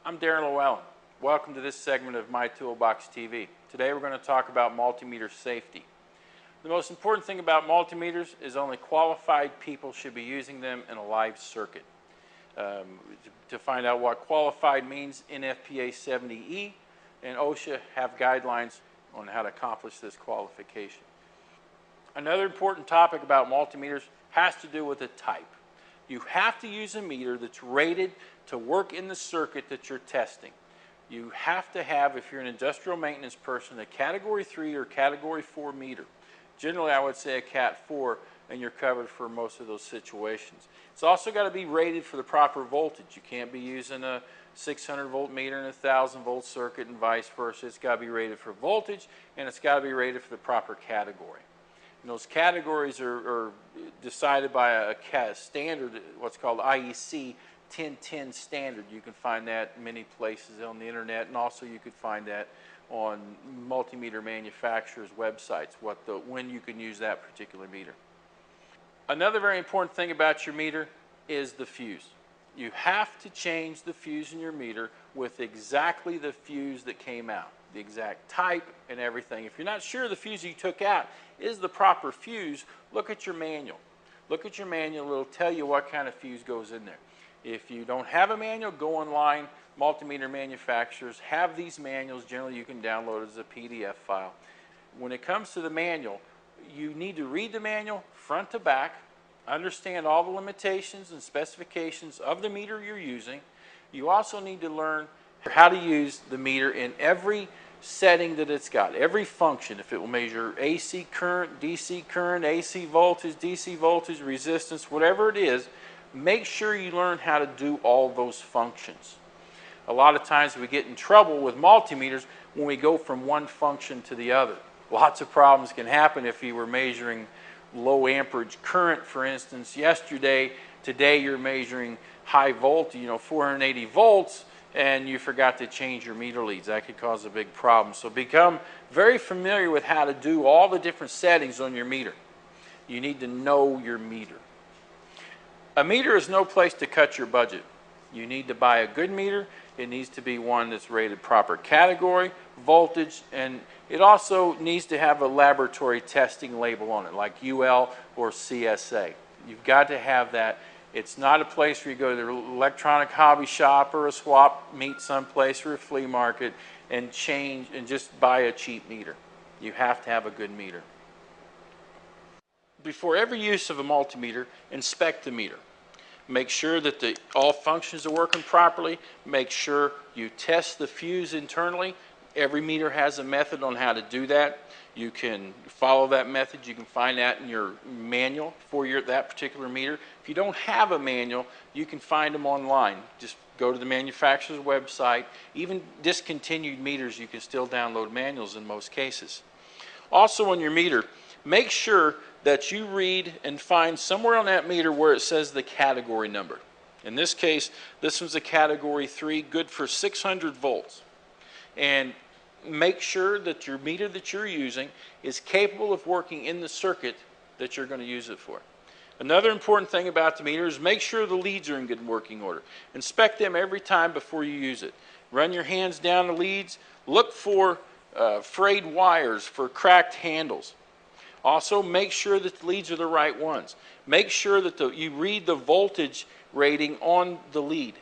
I'm Darren Llewellyn. Welcome to this segment of MyToolboxTV. Today we're going to talk about multimeter safety. The most important thing about multimeters is only qualified people should be using them in a live circuit. To find out what qualified means, NFPA 70E and OSHA have guidelines on how to accomplish this qualification. Another important topic about multimeters has to do with the type. You have to use a meter that's rated to work in the circuit that you're testing. You have to have, if you're an industrial maintenance person, a Category 3 or Category 4 meter. Generally, I would say a Cat 4, and you're covered for most of those situations. It's also got to be rated for the proper voltage. You can't be using a 600 volt meter in a 1000 volt circuit and vice versa. It's got to be rated for voltage, and it's got to be rated for the proper category. And those categories are decided by a standard, what's called IEC 1010 standard. You can find that many places on the internet, and also you could find that on multimeter manufacturers' websites, when you can use that particular meter. Another very important thing about your meter is the fuse. You have to change the fuse in your meter with exactly the fuse that came out, the exact type and everything. If you're not sure the fuse you took out is the proper fuse, look at your manual. Look at your manual, it'll tell you what kind of fuse goes in there. If you don't have a manual, go online. Multimeter manufacturers have these manuals. Generally, you can download it as a PDF file. When it comes to the manual, you need to read the manual front to back, understand all the limitations and specifications of the meter you're using. You also need to learn how to use the meter in every setting that it's got, every function. If it will measure AC current, AC voltage, DC voltage, resistance, whatever it is, make sure you learn how to do all those functions. A lot of times we get in trouble with multimeters when we go from one function to the other. Lots of problems can happen if you were measuring low amperage current, for instance, yesterday. Today you're measuring high voltage, 480 volts, and you forgot to change your meter leads. That could cause a big problem. So become very familiar with how to do all the different settings on your meter. You need to know your meter. A meter is no place to cut your budget. You need to buy a good meter. It needs to be one that's rated proper category, voltage, and it also needs to have a laboratory testing label on it, like UL or CSA. You've got to have that. It's not a place where you go to the electronic hobby shop or a swap meet someplace or a flea market and change and just buy a cheap meter. You have to have a good meter. Before every use of a multimeter, inspect the meter. Make sure that all functions are working properly. Make sure you test the fuse internally. Every meter has a method on how to do that. You can follow that method. You can find that in your manual for that particular meter. If you don't have a manual, you can find them online. Just go to the manufacturer's website. Even discontinued meters, you can still download manuals in most cases. Also on your meter, make sure that you read and find somewhere on that meter where it says the category number. In this case, this was a Category 3, good for 600 volts. And make sure that your meter that you're using is capable of working in the circuit that you're going to use it for. Another important thing about the meter is make sure the leads are in good working order. Inspect them every time before you use it. Run your hands down the leads. Look for frayed wires, for cracked handles. Also, make sure that the leads are the right ones. Make sure that you read the voltage rating on the lead.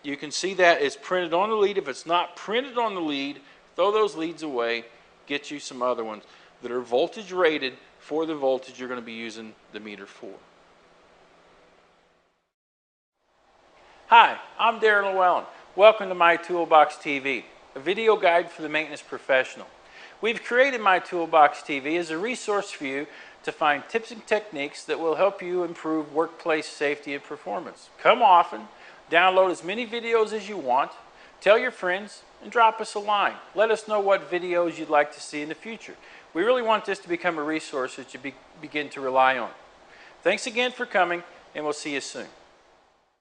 You can see that it's printed on the lead. If it's not printed on the lead, throw those leads away. Get you some other ones that are voltage rated for the voltage you're going to be using the meter for. Hi, I'm Darren Llewellyn. Welcome to MyToolboxTV, a video guide for the maintenance professional. We've created MyToolboxTV as a resource for you to find tips and techniques that will help you improve workplace safety and performance. Come often, download as many videos as you want, tell your friends, and drop us a line. Let us know what videos you'd like to see in the future. We really want this to become a resource that you begin to rely on. Thanks again for coming, and we'll see you soon.